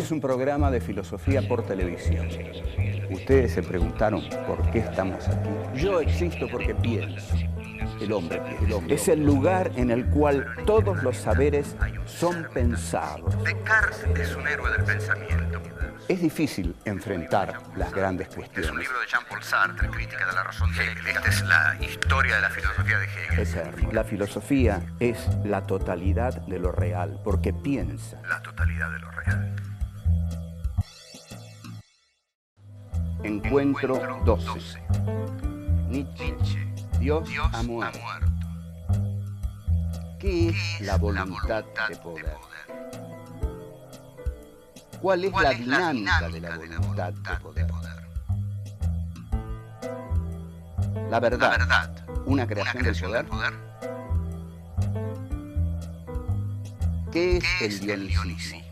es un programa de filosofía por televisión. Ustedes se preguntaron por qué estamos aquí. Yo existo porque pienso. El hombre piensa. Es el lugar en el cual todos los saberes son pensados. Descartes es un héroe del pensamiento. Es difícil enfrentar las grandes cuestiones. Es un libro de Jean-Paul Sartre, Crítica de la razón de Hegel. Esta es la historia de la filosofía de Hegel. Eterno. La filosofía es la totalidad de lo real, porque piensa. La totalidad de lo real. Encuentro 12. Nietzsche. Dios ha muerto. ¿Qué es la voluntad de poder? ¿Cuál es la dinámica de la voluntad de poder? La verdad, una creación del poder. ¿Qué es el dionicismo?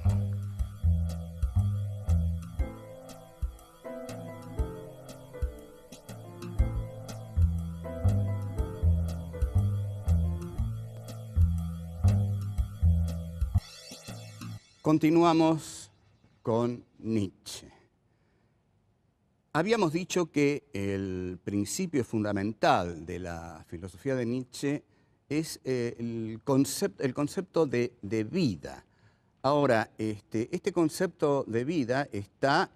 Continuamos con Nietzsche. Habíamos dicho que el principio fundamental de la filosofía de Nietzsche es el concepto de vida. Ahora, este concepto de vida está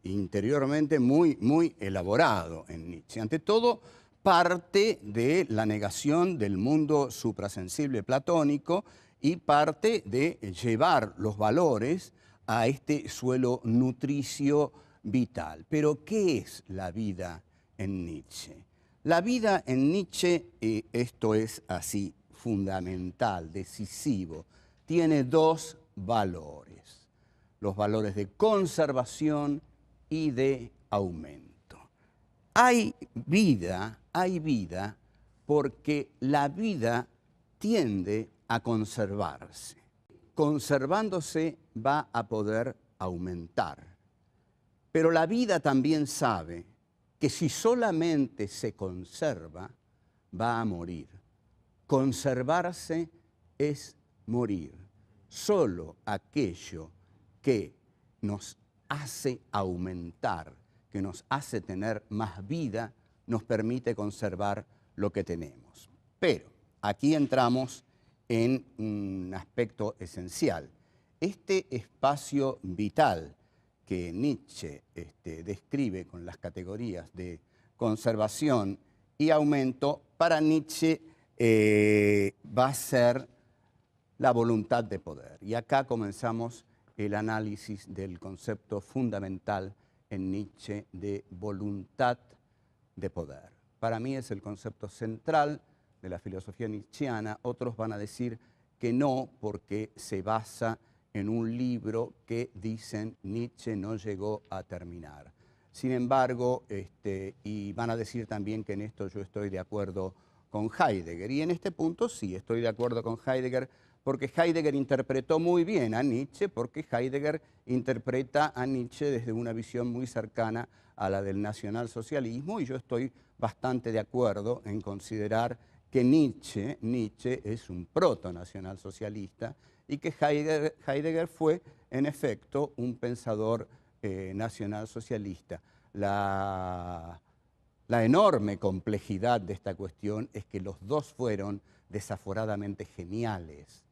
interiormente muy elaborado en Nietzsche. Ante todo, parte de la negación del mundo suprasensible platónico y parte de llevar los valores a este suelo nutricio vital. Pero, ¿qué es la vida en Nietzsche? La vida en Nietzsche, esto es así, fundamental, decisivo, tiene dos valores. Los valores de conservación y de aumento. Hay vida porque la vida tiende a conservarse. Conservándose va a poder aumentar. Pero la vida también sabe que si solamente se conserva, va a morir. Conservarse es morir. Solo aquello que nos hace aumentar, que nos hace tener más vida, nos permite conservar lo que tenemos. Pero aquí entramos en un aspecto esencial. Este espacio vital que Nietzsche describe con las categorías de conservación y aumento, para Nietzsche va a ser la voluntad de poder. Y acá comenzamos el análisis del concepto fundamental en Nietzsche de voluntad de poder. Para mí es el concepto central de la filosofía nietzscheana. Otros van a decir que no, porque se basa en un libro que dicen Nietzsche no llegó a terminar. Sin embargo, y van a decir también que en esto yo estoy de acuerdo con Heidegger. Y en este punto sí estoy de acuerdo con Heidegger, porque Heidegger interpretó muy bien a Nietzsche, porque Heidegger interpreta a Nietzsche desde una visión muy cercana a la del nacionalsocialismo, y yo estoy bastante de acuerdo en considerar que Nietzsche es un proto-nacionalsocialista y que Heidegger fue, en efecto, un pensador nacionalsocialista. La enorme complejidad de esta cuestión es que los dos fueron desaforadamente geniales.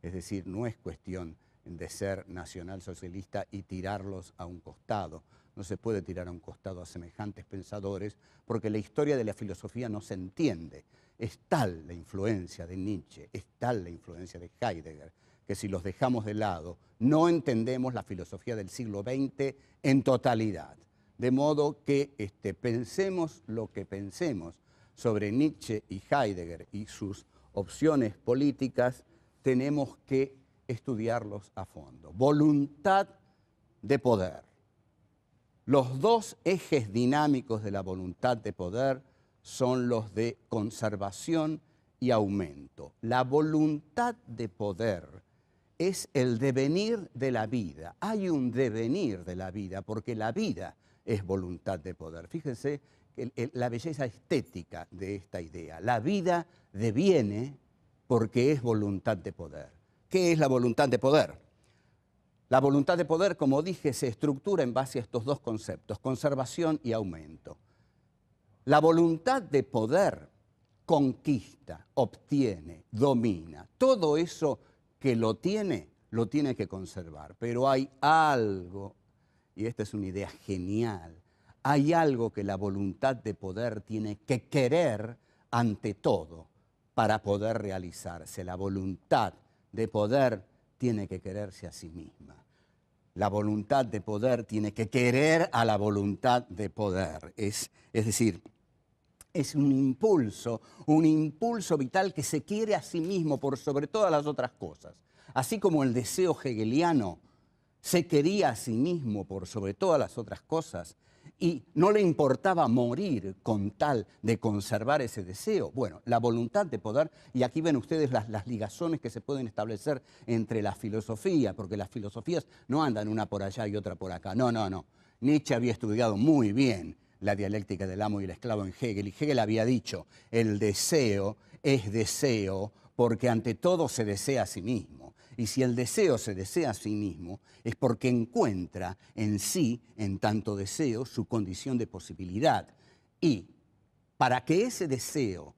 Es decir, no es cuestión de ser nacionalsocialista y tirarlos a un costado. No se puede tirar a un costado a semejantes pensadores porque la historia de la filosofía no se entiende. Es tal la influencia de Nietzsche, es tal la influencia de Heidegger, que si los dejamos de lado, no entendemos la filosofía del siglo XX en totalidad. De modo que pensemos lo que pensemos sobre Nietzsche y Heidegger y sus opciones políticas, tenemos que estudiarlos a fondo. Voluntad de poder. Los dos ejes dinámicos de la voluntad de poder son los de conservación y aumento. La voluntad de poder es el devenir de la vida. Hay un devenir de la vida, porque la vida es voluntad de poder. Fíjense la belleza estética de esta idea. La vida deviene porque es voluntad de poder. ¿Qué es la voluntad de poder? La voluntad de poder, como dije, se estructura en base a estos dos conceptos, conservación y aumento. La voluntad de poder conquista, obtiene, domina. Todo eso que lo tiene que conservar. Pero hay algo, y esta es una idea genial, hay algo que la voluntad de poder tiene que querer ante todo para poder realizarse. La voluntad de poder tiene que quererse a sí misma. La voluntad de poder tiene que querer a la voluntad de poder. Es decir, es un impulso vital que se quiere a sí mismo por sobre todas las otras cosas. Así como el deseo hegeliano se quería a sí mismo por sobre todas las otras cosas y no le importaba morir con tal de conservar ese deseo. Bueno, la voluntad de poder, y aquí ven ustedes las ligazones que se pueden establecer entre la filosofía, porque las filosofías no andan una por allá y otra por acá. No, no, no. Nietzsche había estudiado muy bien la dialéctica del amo y el esclavo en Hegel, y Hegel había dicho, el deseo es deseo porque ante todo se desea a sí mismo. Y si el deseo se desea a sí mismo, es porque encuentra en sí, en tanto deseo, su condición de posibilidad. Y para que ese deseo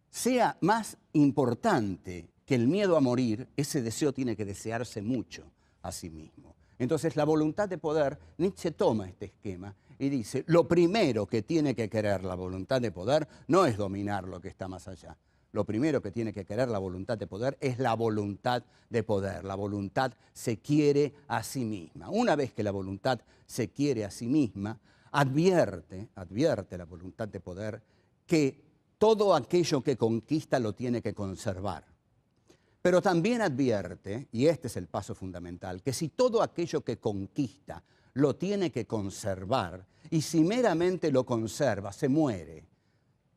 sea más importante que el miedo a morir, ese deseo tiene que desearse mucho a sí mismo. Entonces, la voluntad de poder, Nietzsche toma este esquema y dice, lo primero que tiene que querer la voluntad de poder no es dominar lo que está más allá. Lo primero que tiene que querer la voluntad de poder es la voluntad de poder. La voluntad se quiere a sí misma. Una vez que la voluntad se quiere a sí misma, advierte la voluntad de poder que todo aquello que conquista lo tiene que conservar. Pero también advierte, y este es el paso fundamental, que si todo aquello que conquista lo tiene que conservar, y si meramente lo conserva, se muere.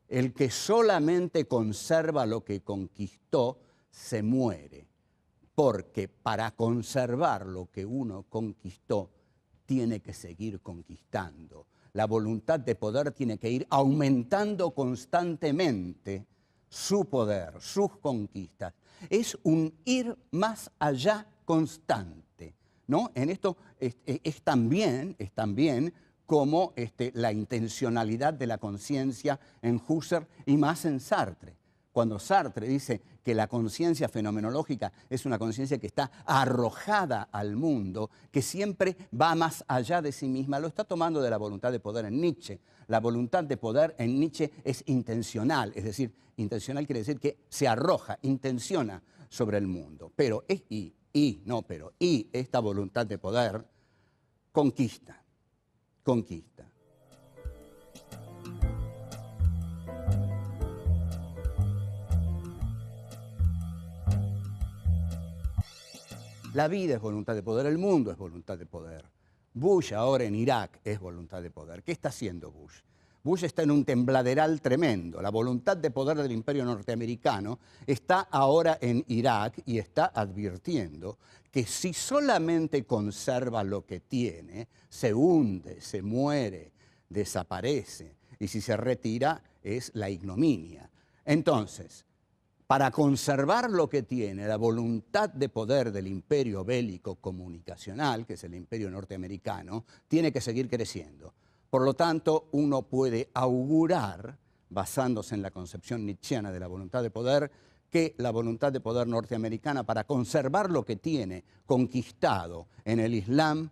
El que solamente conserva lo que conquistó, se muere. Porque para conservar lo que uno conquistó, tiene que seguir conquistando. La voluntad de poder tiene que ir aumentando constantemente su poder, sus conquistas. Es un ir más allá constante, ¿no? En esto es también como la intencionalidad de la conciencia en Husserl y más en Sartre. Cuando Sartre dice que la conciencia fenomenológica es una conciencia que está arrojada al mundo, que siempre va más allá de sí misma, lo está tomando de la voluntad de poder en Nietzsche. La voluntad de poder en Nietzsche es intencional, es decir, intencional quiere decir que se arroja, intenciona sobre el mundo. Pero esta voluntad de poder conquista. La vida es voluntad de poder, el mundo es voluntad de poder. Bush ahora en Irak es voluntad de poder. ¿Qué está haciendo Bush? Bush está en un tembladeral tremendo. La voluntad de poder del imperio norteamericano está ahora en Irak y está advirtiendo que si solamente conserva lo que tiene, se hunde, se muere, desaparece. Y si se retira, es la ignominia. Entonces, para conservar lo que tiene, la voluntad de poder del imperio bélico comunicacional, que es el imperio norteamericano, tiene que seguir creciendo. Por lo tanto, uno puede augurar, basándose en la concepción nietzscheana de la voluntad de poder, que la voluntad de poder norteamericana, para conservar lo que tiene conquistado en el Islam,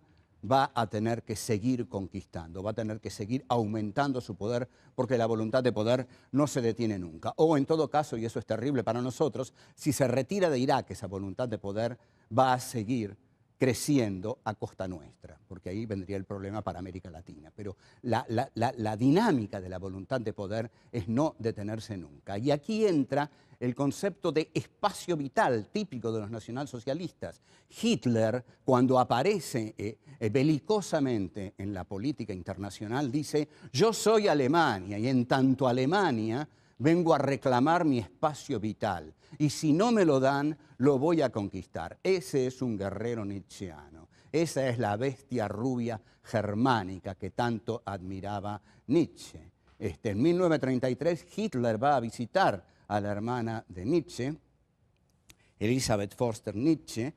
va a tener que seguir conquistando, va a tener que seguir aumentando su poder, porque la voluntad de poder no se detiene nunca. O en todo caso, y eso es terrible para nosotros, si se retira de Irak esa voluntad de poder, va a seguir creciendo a costa nuestra, porque ahí vendría el problema para América Latina. Pero la dinámica de la voluntad de poder es no detenerse nunca. Y aquí entra el concepto de espacio vital típico de los nacionalsocialistas. Hitler, cuando aparece belicosamente en la política internacional, dice: yo soy Alemania y en tanto Alemania vengo a reclamar mi espacio vital y si no me lo dan, lo voy a conquistar. Ese es un guerrero nietzscheano. Esa es la bestia rubia germánica que tanto admiraba Nietzsche. En 1933 Hitler va a visitar a la hermana de Nietzsche, Elisabeth Förster Nietzsche,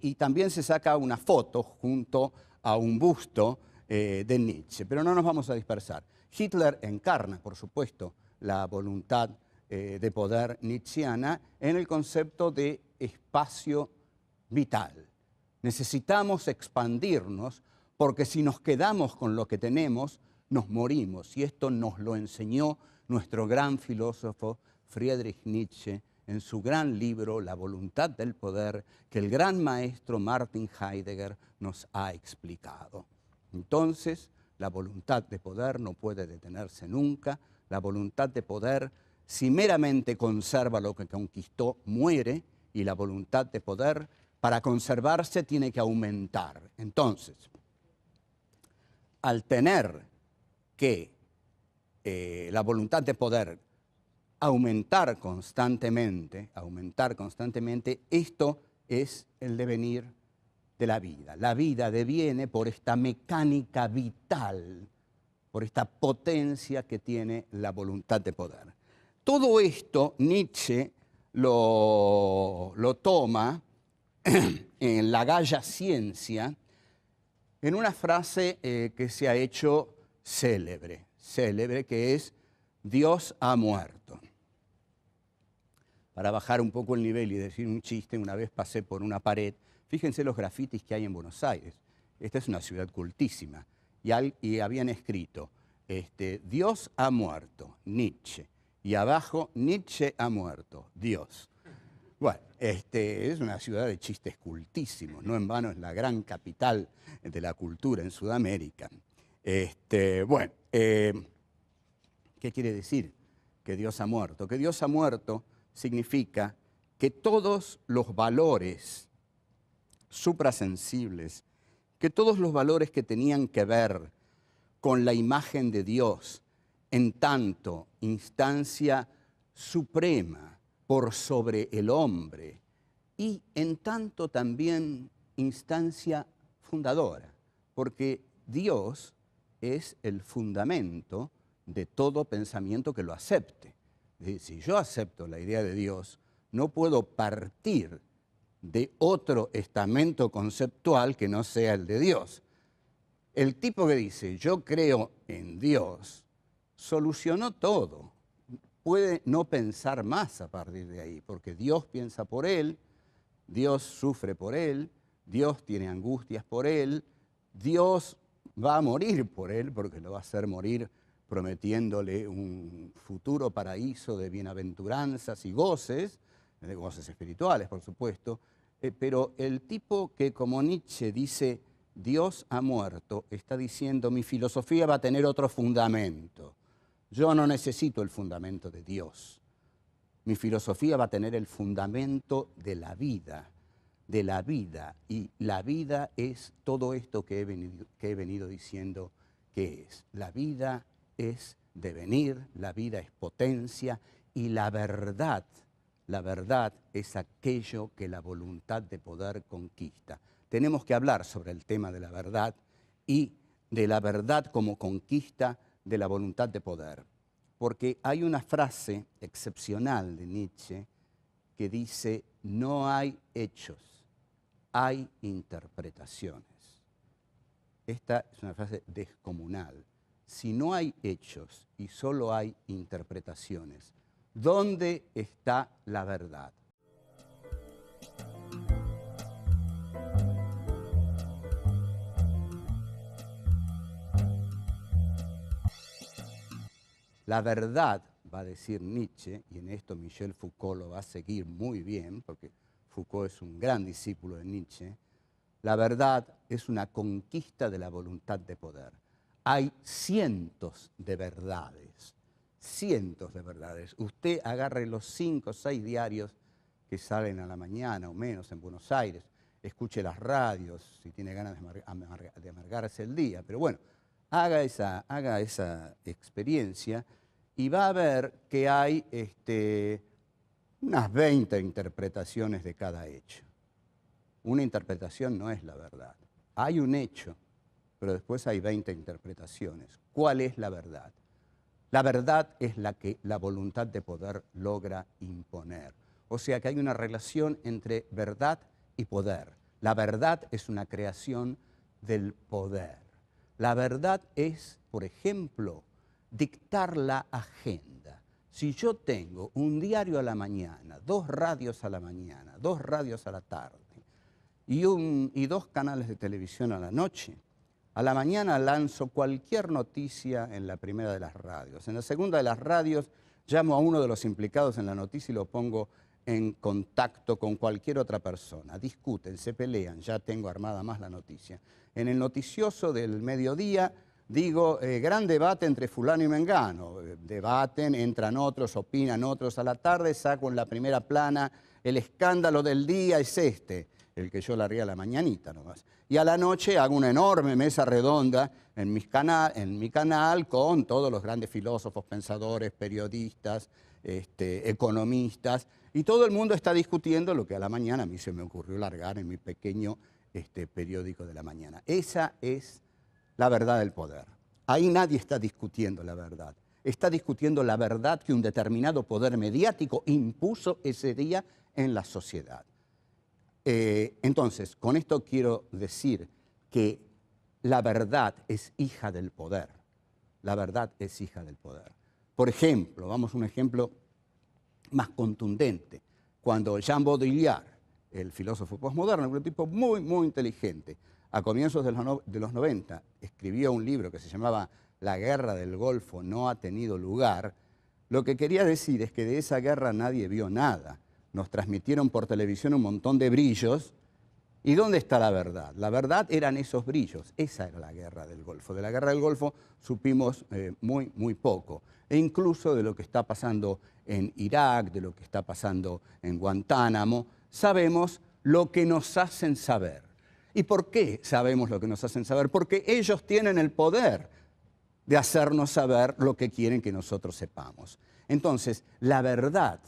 y también se saca una foto junto a un busto de Nietzsche, pero no nos vamos a dispersar. Hitler encarna, por supuesto, la voluntad de poder nietzscheana en el concepto de espacio vital. Necesitamos expandirnos porque si nos quedamos con lo que tenemos, nos morimos. Y esto nos lo enseñó nuestro gran filósofo Friedrich Nietzsche en su gran libro La voluntad del poder, que el gran maestro Martin Heidegger nos ha explicado. Entonces, la voluntad de poder no puede detenerse nunca. La voluntad de poder, si meramente conserva lo que conquistó, muere, y la voluntad de poder, para conservarse, tiene que aumentar. Entonces, al tener que la voluntad de poder aumentar constantemente, esto es el devenir de la vida. La vida deviene por esta mecánica vital, por esta potencia que tiene la voluntad de poder. Todo esto Nietzsche lo toma en La Gaia Ciencia, en una frase que se ha hecho célebre, que es Dios ha muerto. Para bajar un poco el nivel y decir un chiste, una vez pasé por una pared, fíjense los grafitis que hay en Buenos Aires. Esta es una ciudad cultísima. Y habían escrito, Dios ha muerto, Nietzsche. Y abajo, Nietzsche ha muerto, Dios. Bueno, es una ciudad de chistes cultísimos, no en vano es la gran capital de la cultura en Sudamérica. Bueno, ¿qué quiere decir que Dios ha muerto? Que Dios ha muerto significa que todos los valores suprasensibles, que todos los valores que tenían que ver con la imagen de Dios, en tanto instancia suprema por sobre el hombre y en tanto también instancia fundadora, porque Dios es el fundamento de todo pensamiento que lo acepte. Es decir, si yo acepto la idea de Dios, no puedo partir de otro estamento conceptual que no sea el de Dios. El tipo que dice, yo creo en Dios, solucionó todo. Puede no pensar más a partir de ahí, porque Dios piensa por él, Dios sufre por él, Dios tiene angustias por él, Dios va a morir por él, porque lo va a hacer morir prometiéndole un futuro paraíso de bienaventuranzas y goces, de goces espirituales, por supuesto, pero el tipo que como Nietzsche dice, Dios ha muerto, está diciendo, mi filosofía va a tener otro fundamento. Yo no necesito el fundamento de Dios. Mi filosofía va a tener el fundamento de la vida, y la vida es todo esto que he venido diciendo que es. La vida es devenir, la vida es potencia, y la verdad es aquello que la voluntad de poder conquista. Tenemos que hablar sobre el tema de la verdad y de la verdad como conquista de la voluntad de poder. Porque hay una frase excepcional de Nietzsche que dice, no hay hechos, hay interpretaciones. Esta es una frase descomunal. Si no hay hechos y solo hay interpretaciones, ¿dónde está la verdad? La verdad, va a decir Nietzsche, y en esto Michel Foucault lo va a seguir muy bien, porque Foucault es un gran discípulo de Nietzsche, la verdad es una conquista de la voluntad de poder. Hay cientos de verdades. Usted agarre los 5 o 6 diarios que salen a la mañana o menos en Buenos Aires, escuche las radios si tiene ganas de amargarse el día, pero bueno, haga esa experiencia y va a ver que hay unas 20 interpretaciones de cada hecho. Una interpretación no es la verdad. Hay un hecho, pero después hay 20 interpretaciones. ¿Cuál es la verdad? La verdad es la que la voluntad de poder logra imponer. O sea que hay una relación entre verdad y poder. La verdad es una creación del poder. La verdad es, por ejemplo, dictar la agenda. Si yo tengo un diario a la mañana, 2 radios a la mañana, 2 radios a la tarde y 2 canales de televisión a la noche, a la mañana lanzo cualquier noticia en la primera de las radios. En la segunda de las radios llamo a uno de los implicados en la noticia y lo pongo en contacto con cualquier otra persona. Discuten, se pelean, ya tengo armada más la noticia. En el noticioso del mediodía digo, gran debate entre fulano y mengano. Debaten, entran otros, opinan otros. A la tarde saco en la primera plana, el escándalo del día es este, el que yo largué a la mañanita nomás. Y a la noche hago una enorme mesa redonda en mi canal con todos los grandes filósofos, pensadores, periodistas, economistas, y todo el mundo está discutiendo lo que a la mañana a mí se me ocurrió largar en mi pequeño periódico de la mañana. Esa es la verdad del poder. Ahí nadie está discutiendo la verdad. Está discutiendo la verdad que un determinado poder mediático impuso ese día en la sociedad. Entonces, con esto quiero decir que la verdad es hija del poder. La verdad es hija del poder. Por ejemplo, vamos a un ejemplo más contundente. Cuando Jean Baudrillard, el filósofo posmoderno, un tipo muy, muy inteligente, a comienzos de los 90, escribió un libro que se llamaba La guerra del Golfo no ha tenido lugar, lo que quería decir es que de esa guerra nadie vio nada. Nos transmitieron por televisión un montón de brillos. ¿Y dónde está la verdad? La verdad eran esos brillos. Esa era la guerra del Golfo. De la guerra del Golfo supimos muy, muy poco. E incluso de lo que está pasando en Irak, de lo que está pasando en Guantánamo, sabemos lo que nos hacen saber. ¿Y por qué sabemos lo que nos hacen saber? Porque ellos tienen el poder de hacernos saber lo que quieren que nosotros sepamos. Entonces, la verdad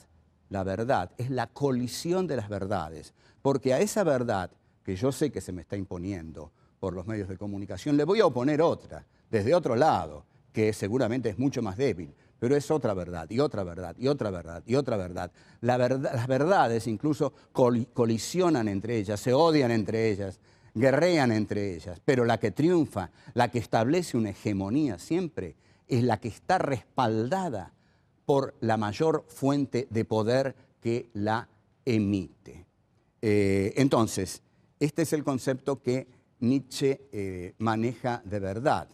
es la colisión de las verdades, porque a esa verdad que yo sé que se me está imponiendo por los medios de comunicación, le voy a oponer otra, desde otro lado, que seguramente es mucho más débil, pero es otra verdad, y otra verdad, y otra verdad, y otra verdad. Las verdades incluso colisionan entre ellas, se odian entre ellas, guerrean entre ellas, pero la que triunfa, la que establece una hegemonía siempre, es la que está respaldada por la mayor fuente de poder que la emite. Entonces, este es el concepto que Nietzsche maneja de verdad.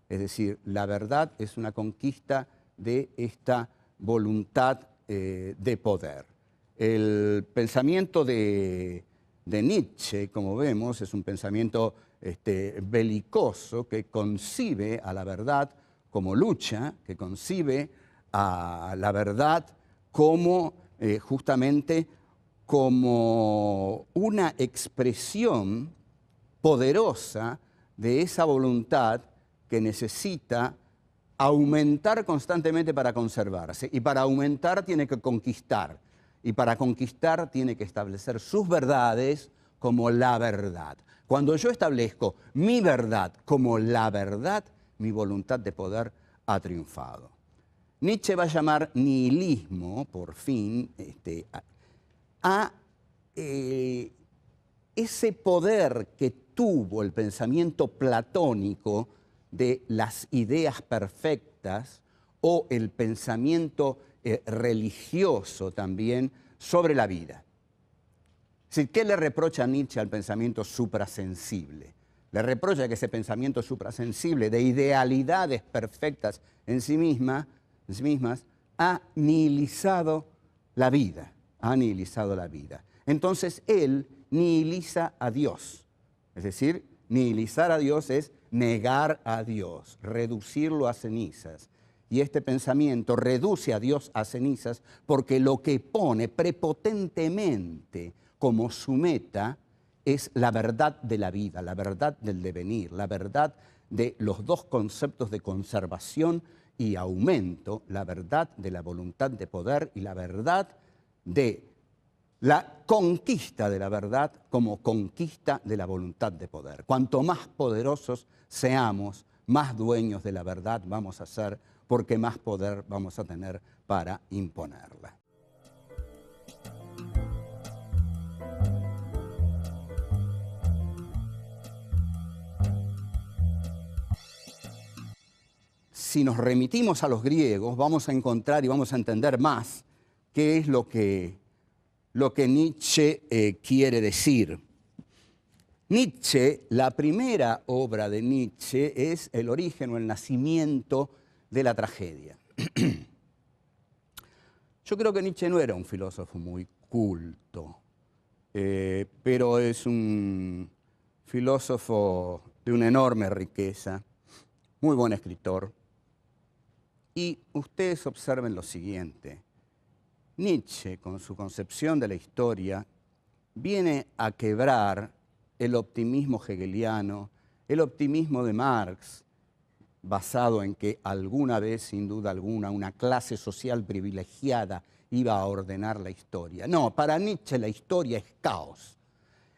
Es decir, la verdad es una conquista de esta voluntad de poder. El pensamiento de Nietzsche, como vemos, es un pensamiento belicoso que concibe a la verdad como lucha, que concibe a la verdad como justamente como una expresión poderosa de esa voluntad que necesita aumentar constantemente para conservarse. Y para aumentar tiene que conquistar. Y para conquistar tiene que establecer sus verdades como la verdad. Cuando yo establezco mi verdad como la verdad, mi voluntad de poder ha triunfado. Nietzsche va a llamar nihilismo, por fin, a ese poder que tuvo el pensamiento platónico de las ideas perfectas o el pensamiento religioso también sobre la vida. Es decir, ¿qué le reprocha Nietzsche al pensamiento suprasensible? Le reprocha que ese pensamiento suprasensible de idealidades perfectas en sí mismas ha nihilizado la vida. Ha nihilizado la vida. Entonces él nihiliza a Dios. Es decir, nihilizar a Dios es negar a Dios, reducirlo a cenizas. Y este pensamiento reduce a Dios a cenizas porque lo que pone prepotentemente como su meta es la verdad de la vida, la verdad del devenir, la verdad de los dos conceptos de conservación y aumento, la verdad de la voluntad de poder y la verdad de la conquista de la verdad como conquista de la voluntad de poder. Cuanto más poderosos seamos, más dueños de la verdad vamos a ser, porque más poder vamos a tener para imponerla. si nos remitimos a los griegos, vamos a encontrar y vamos a entender más qué es lo que Nietzsche quiere decir. Nietzsche, la primera obra de Nietzsche es el origen o el nacimiento de la tragedia. Yo creo que Nietzsche no era un filósofo muy culto, pero es un filósofo de una enorme riqueza, muy buen escritor. Y ustedes observen lo siguiente. Nietzsche, con su concepción de la historia, viene a quebrar el optimismo hegeliano, el optimismo de Marx, basado en que alguna vez, sin duda alguna, una clase social privilegiada iba a ordenar la historia. No, para Nietzsche la historia es caos.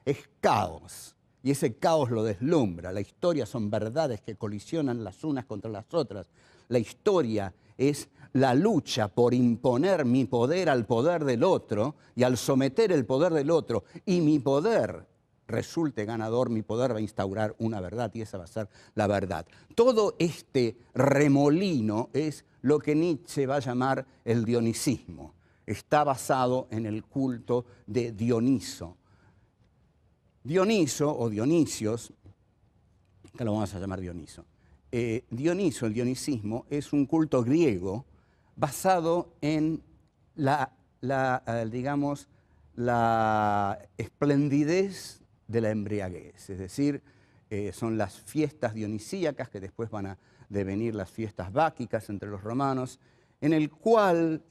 Es caos. Y ese caos lo deslumbra. La historia son verdades que colisionan las unas contra las otras. La historia es la lucha por imponer mi poder al poder del otro y al someter el poder del otro y mi poder resulte ganador, mi poder va a instaurar una verdad y esa va a ser la verdad. Todo este remolino es lo que Nietzsche va a llamar el dionisismo. Está basado en el culto de Dioniso. Dioniso o Dionisios, que lo vamos a llamar Dioniso. Dioniso, el dionisismo, es un culto griego basado en digamos, la esplendidez de la embriaguez, es decir, son las fiestas dionisíacas que después van a devenir las fiestas báquicas entre los romanos, en el cual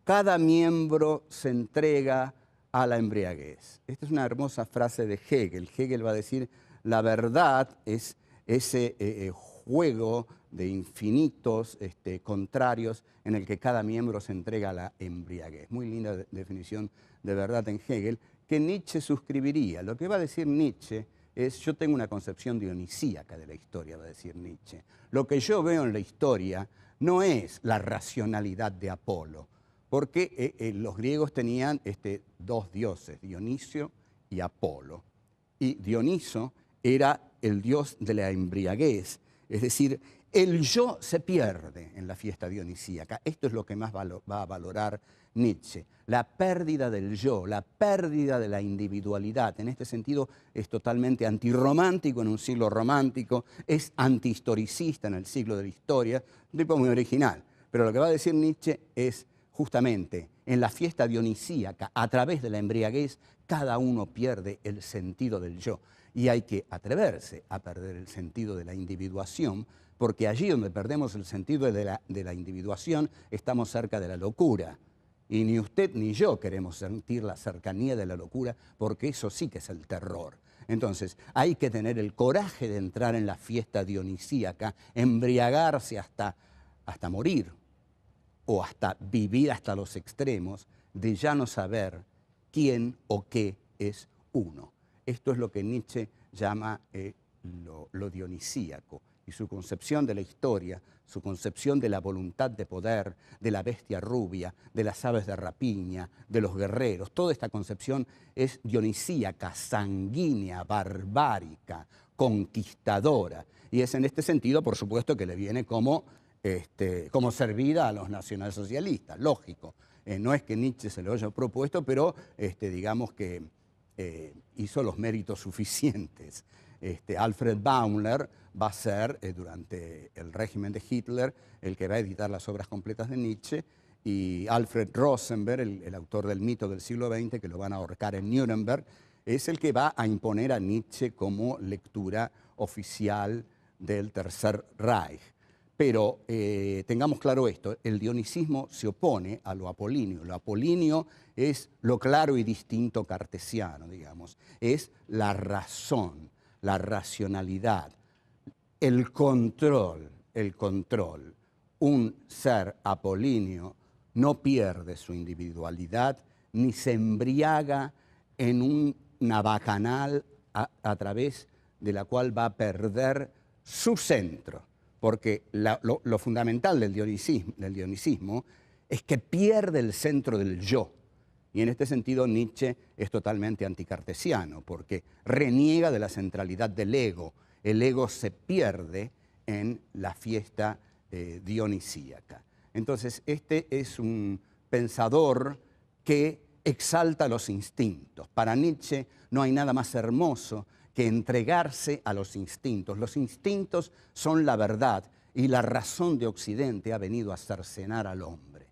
cada miembro se entrega a la embriaguez. Esta es una hermosa frase de Hegel. Hegel va a decir, la verdad es ese juego de infinitos contrarios en el que cada miembro se entrega a la embriaguez. Muy linda definición de verdad en Hegel, que Nietzsche suscribiría. Lo que va a decir Nietzsche es, yo tengo una concepción dionisíaca de la historia, va a decir Nietzsche. Lo que yo veo en la historia no es la racionalidad de Apolo, porque los griegos tenían dos dioses, Dionisio y Apolo. Y Dioniso era el dios de la embriaguez, es decir, el yo se pierde en la fiesta dionisíaca. Esto es lo que más va a valorar Nietzsche, la pérdida del yo, la pérdida de la individualidad. En este sentido es totalmente antirromántico en un siglo romántico, es antihistoricista en el siglo de la historia, un tipo muy original. Pero lo que va a decir Nietzsche es justamente en la fiesta dionisíaca, a través de la embriaguez, cada uno pierde el sentido del yo. Y hay que atreverse a perder el sentido de la individuación, porque allí donde perdemos el sentido de la individuación, estamos cerca de la locura. Y ni usted ni yo queremos sentir la cercanía de la locura, porque eso sí que es el terror. Entonces, hay que tener el coraje de entrar en la fiesta dionisíaca, embriagarse hasta morir, o hasta vivir hasta los extremos, de ya no saber quién o qué es uno. Esto es lo que Nietzsche llama lo dionisíaco, y su concepción de la historia, su concepción de la voluntad de poder, de la bestia rubia, de las aves de rapiña, de los guerreros. Toda esta concepción es dionisíaca, sanguínea, barbárica, conquistadora. Y es en este sentido, por supuesto, que le viene como servida a los nacionalsocialistas, lógico. No es que Nietzsche se lo haya propuesto, pero digamos que hizo los méritos suficientes. Alfred Baumler va a ser, durante el régimen de Hitler, el que va a editar las obras completas de Nietzsche, y Alfred Rosenberg, el autor del mito del siglo XX, que lo van a ahorcar en Nuremberg, es el que va a imponer a Nietzsche como lectura oficial del Tercer Reich. Pero tengamos claro esto, el dionisismo se opone a lo apolíneo. Lo apolíneo es lo claro y distinto cartesiano, digamos. Es la razón, la racionalidad, el control. Un ser apolíneo no pierde su individualidad ni se embriaga en una bacanal a través de la cual va a perder su centro. Porque lo fundamental del dionisismo es que pierde el centro del yo. Y en este sentido Nietzsche es totalmente anticartesiano, porque reniega de la centralidad del ego. El ego se pierde en la fiesta dionisíaca. Entonces, este es un pensador que exalta los instintos. Para Nietzsche no hay nada más hermoso que entregarse a los instintos. Los instintos son la verdad y la razón de Occidente ha venido a cercenar al hombre.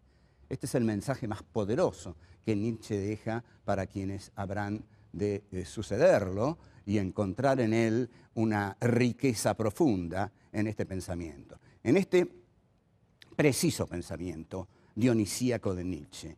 Este es el mensaje más poderoso que Nietzsche deja para quienes habrán de sucederlo y encontrar en él una riqueza profunda en este pensamiento. En este preciso pensamiento dionisíaco de Nietzsche,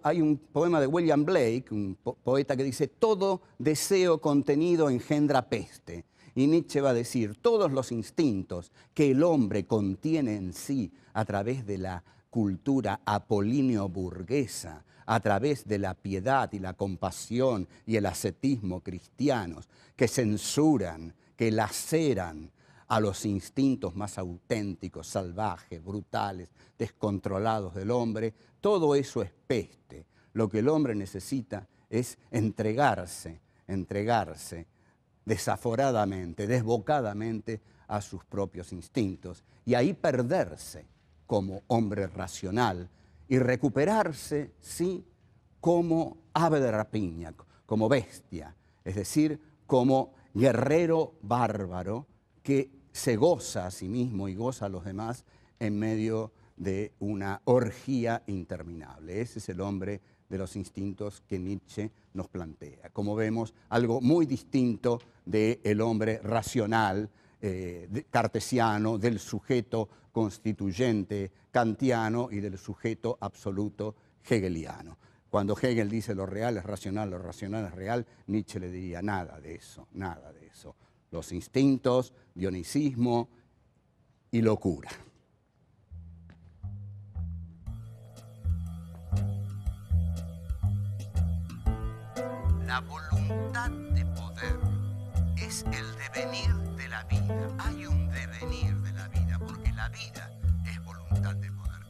hay un poema de William Blake, un poeta que dice: todo deseo contenido engendra peste. Y Nietzsche va a decir: todos los instintos que el hombre contiene en sí a través de la cultura apolíneo-burguesa, a través de la piedad y la compasión y el ascetismo cristianos, que censuran, que laceran a los instintos más auténticos, salvajes, brutales, descontrolados del hombre, todo eso es peste. Lo que el hombre necesita es entregarse desaforadamente, desbocadamente a sus propios instintos y ahí perderse como hombre racional y recuperarse, sí, como ave de rapiña, como bestia, es decir, como guerrero bárbaro que se goza a sí mismo y goza a los demás en medio de una orgía interminable. Ese es el hombre de los instintos que Nietzsche nos plantea. Como vemos, algo muy distinto del hombre racional, cartesiano, del sujeto constituyente kantiano y del sujeto absoluto hegeliano. Cuando Hegel dice lo real es racional, lo racional es real, Nietzsche le diría nada de eso, nada de eso. Los instintos, dionisismo y locura. La voluntad de poder es el devenir de la vida. Hay un devenir de la vida, porque la vida es voluntad de poder.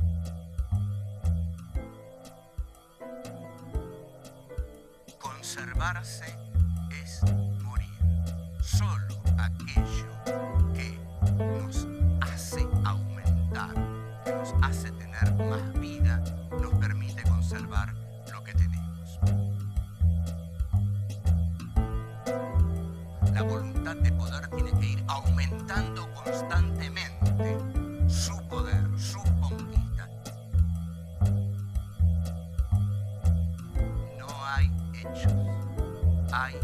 Conservarse es morir. Solo aquello que nos hace aumentar, que nos hace tener más vida, nos permite conservar lo que tenemos. La voluntad de poder tiene que ir aumentando constantemente su poder, sus conquistas. No hay hechos, hay